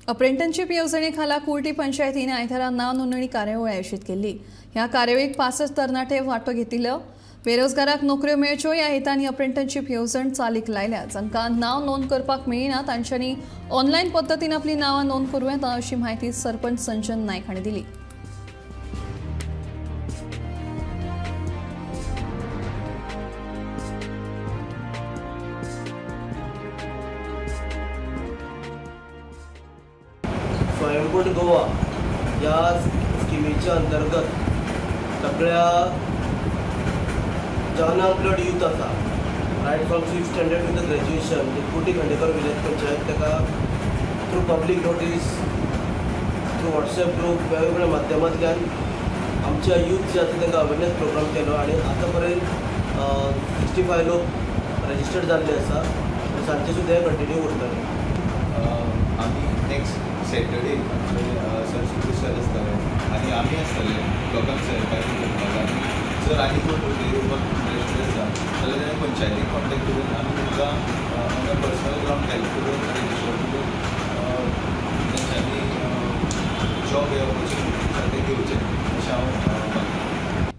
Apprenticeship येवजणे कुर्टी पंचायतीने आयतारा नाव नोंदणी कार्यावळ आयोजित केली। ह्या कार्यावळीक 65 तरणाटे वांटो घेतिल्लो। बेरोजगाराक नोकऱ्यो मेळच्यो ह्या हेतांनी अप्रेंटिसशीप येवजण चालीक लायल्या। जांकां नाव नोंद करपाक मेळना तांच्यांनी ऑनलायन पद्दतीन आपली नावां नोंद करूं येता अशी माहिती सरपंच संजन नायक हांणी दिली। स्वयंपूर्ण गोवा या स्किमीच्या अंतर्गत सगळ्या अनएम्प्लॉयड यूथ आसा right from 6th standard to the graduation Kurti Khandepar village panchayat ताका through public notice through WhatsApp group वेगवेगळ्या माध्यमांतल्यान आमच्या यूथ जे आसा तांकां अवेरनेस प्रोग्राम केलो आनी आतां पर्यंत 65 लोक रजिस्टर्ड जाल्ले आसा आनी सांजचे सुद्दां कंटिन्यू उरतले। आमी नेक्स्ट सॅटर्डे सर आसतले आनी आमी आसतले लोकांक सहकार्य करपाक आनी जर आनी कोण भुरगे येवपाक इंट्रस्टेड आसा जाल्यार ताणें पंचायतीक कॉन्टेक्ट करून आमी तुमकां हांगा पर्सनल ग्रावंड हेल्प करून रजिस्टर करून तेंच्यांनी जॉब